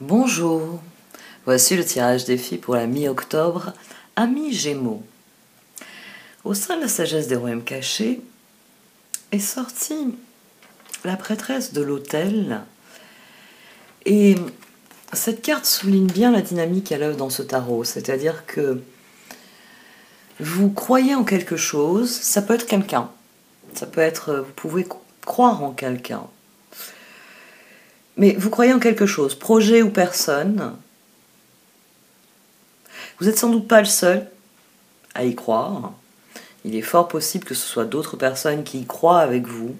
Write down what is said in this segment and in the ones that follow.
Bonjour, voici le tirage des filles pour la mi-octobre à mi-Gémeaux. Au sein de la sagesse des royaumes cachés est sortie la prêtresse de l'autel et cette carte souligne bien la dynamique à l'œuvre dans ce tarot, c'est-à-dire que vous croyez en quelque chose, ça peut être quelqu'un, ça peut être, vous pouvez croire en quelqu'un, mais vous croyez en quelque chose, projet ou personne. Vous n'êtes sans doute pas le seul à y croire. Il est fort possible que ce soit d'autres personnes qui y croient avec vous.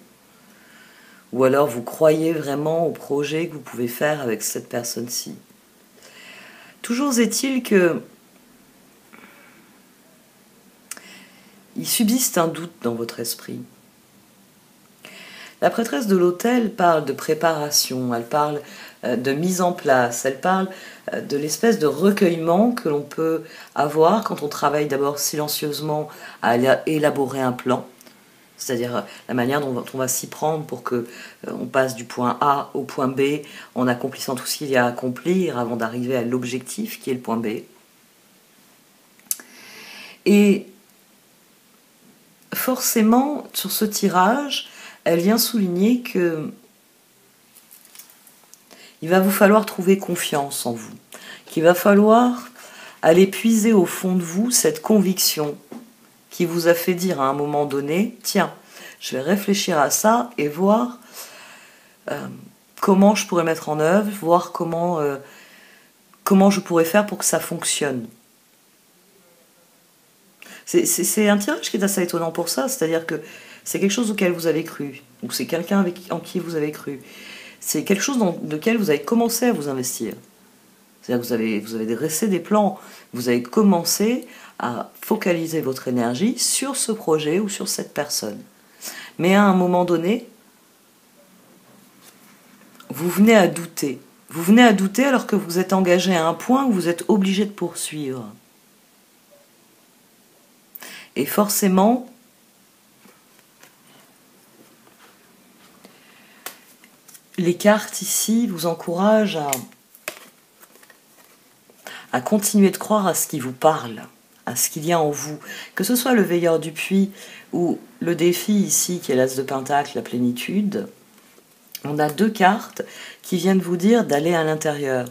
Ou alors vous croyez vraiment au projet que vous pouvez faire avec cette personne-ci. Toujours est-il que il subsiste un doute dans votre esprit. La prêtresse de l'autel parle de préparation, elle parle de mise en place, elle parle de l'espèce de recueillement que l'on peut avoir quand on travaille d'abord silencieusement à élaborer un plan, c'est-à-dire la manière dont on va s'y prendre pour que on passe du point A au point B en accomplissant tout ce qu'il y a à accomplir avant d'arriver à l'objectif qui est le point B. Et forcément, sur ce tirage, elle vient souligner que il va vous falloir trouver confiance en vous, qu'il va falloir aller puiser au fond de vous cette conviction qui vous a fait dire à un moment donné, tiens, je vais réfléchir à ça et voir comment je pourrais mettre en œuvre, voir comment je pourrais faire pour que ça fonctionne. C'est un tirage qui est assez étonnant pour ça, c'est-à-dire que c'est quelque chose auquel vous avez cru, ou c'est quelqu'un en qui vous avez cru. C'est quelque chose dans lequel vous avez commencé à vous investir. C'est-à-dire que vous avez dressé des plans, vous avez commencé à focaliser votre énergie sur ce projet ou sur cette personne. Mais à un moment donné, vous venez à douter. Vous venez à douter alors que vous êtes engagé à un point où vous êtes obligé de poursuivre. Et forcément, les cartes ici vous encouragent à continuer de croire à ce qui vous parle, à ce qu'il y a en vous. Que ce soit le veilleur du puits ou le défi ici qui est l'as de pentacle, la plénitude, on a deux cartes qui viennent vous dire d'aller à l'intérieur,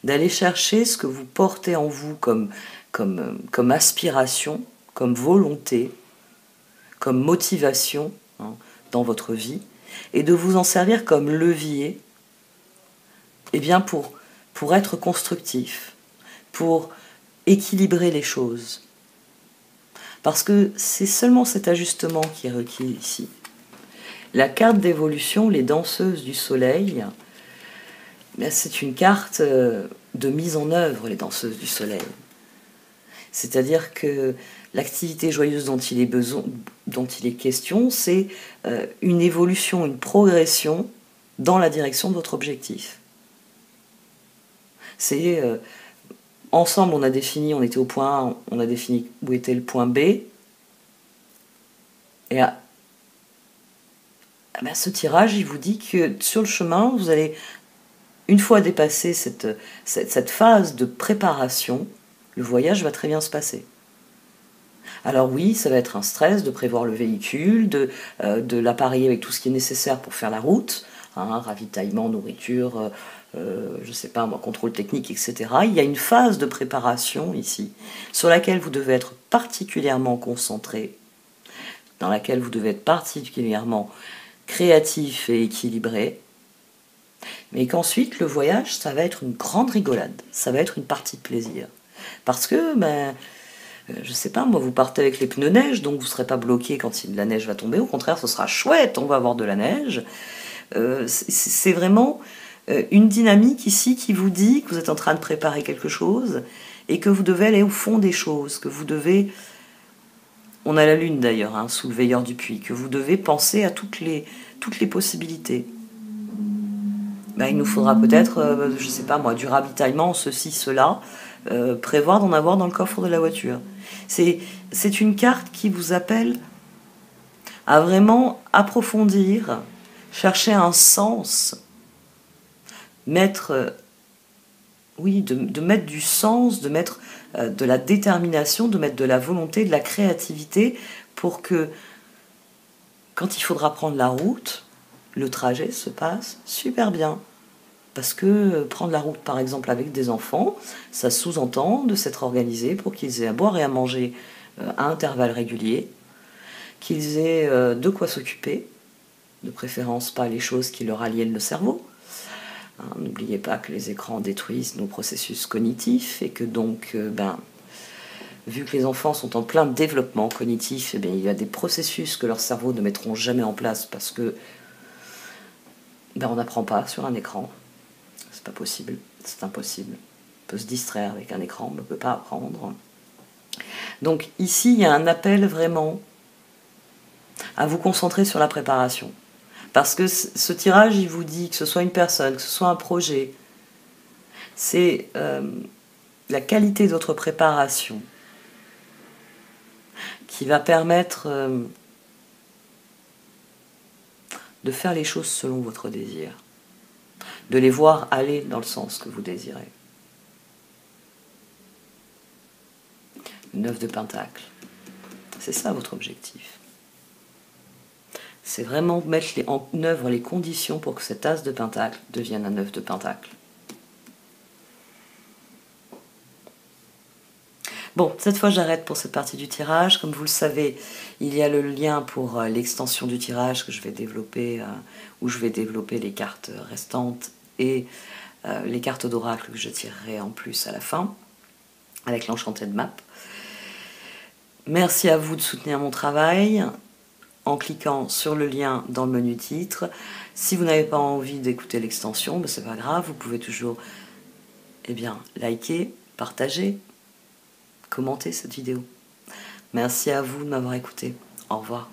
d'aller chercher ce que vous portez en vous comme aspiration, comme volonté, comme motivation dans votre vie, et de vous en servir comme levier bien pour être constructif, pour équilibrer les choses. Parce que c'est seulement cet ajustement qui est requis ici. La carte d'évolution, les danseuses du soleil, c'est une carte de mise en œuvre, les danseuses du soleil. C'est-à-dire que l'activité joyeuse dont il est question, c'est une évolution, une progression dans la direction de votre objectif. C'est ensemble, on était au point A, on a défini où était le point B. Et ce tirage, il vous dit que sur le chemin, vous allez, une fois dépassé cette phase de préparation, le voyage va très bien se passer. Alors oui, ça va être un stress de prévoir le véhicule, de l'appareiller avec tout ce qui est nécessaire pour faire la route, ravitaillement, nourriture, je sais pas moi, contrôle technique, etc. Il y a une phase de préparation ici, sur laquelle vous devez être particulièrement concentré, dans laquelle vous devez être particulièrement créatif et équilibré, mais qu'ensuite le voyage, ça va être une grande rigolade, ça va être une partie de plaisir. Parce que, je sais pas, moi, vous partez avec les pneus neige, donc vous ne serez pas bloqué quand la neige va tomber, au contraire, ce sera chouette, on va avoir de la neige. C'est vraiment une dynamique ici qui vous dit que vous êtes en train de préparer quelque chose et que vous devez aller au fond des choses, que vous devez, on a la lune d'ailleurs, sous le veilleur du puits, que vous devez penser à toutes les possibilités. Il nous faudra peut-être, je sais pas moi, du ravitaillement, ceci, cela, prévoir d'en avoir dans le coffre de la voiture. C'est une carte qui vous appelle à vraiment approfondir, chercher un sens mettre, oui, de mettre du sens, de mettre de la détermination, de mettre de la volonté, de la créativité pour que quand il faudra prendre la route, le trajet se passe super bien. Parce que prendre la route, par exemple, avec des enfants, ça sous-entend de s'être organisé pour qu'ils aient à boire et à manger à intervalles réguliers, qu'ils aient de quoi s'occuper, de préférence pas les choses qui leur aliènent le cerveau. Hein, n'oubliez pas que les écrans détruisent nos processus cognitifs et que donc, vu que les enfants sont en plein développement cognitif, eh bien, il y a des processus que leur cerveau ne mettront jamais en place parce que on n'apprend pas sur un écran. C'est pas possible, c'est impossible. On peut se distraire avec un écran, mais on ne peut pas apprendre. Donc ici, il y a un appel vraiment à vous concentrer sur la préparation. Parce que ce tirage, il vous dit que ce soit une personne, que ce soit un projet, c'est la qualité de votre préparation qui va permettre de faire les choses selon votre désir, de les voir aller dans le sens que vous désirez. Une 9 de pentacle, c'est ça votre objectif. C'est vraiment mettre en œuvre les conditions pour que cet as de pentacle devienne un 9 de pentacle. Bon, cette fois j'arrête pour cette partie du tirage. Comme vous le savez, il y a le lien pour l'extension du tirage que je vais développer, où je vais développer les cartes restantes et les cartes d'oracle que je tirerai en plus à la fin, avec l'Enchanted Map. Merci à vous de soutenir mon travail en cliquant sur le lien dans le menu titre. Si vous n'avez pas envie d'écouter l'extension, c'est pas grave, vous pouvez toujours liker, partager, commenter cette vidéo. Merci à vous de m'avoir écouté. Au revoir.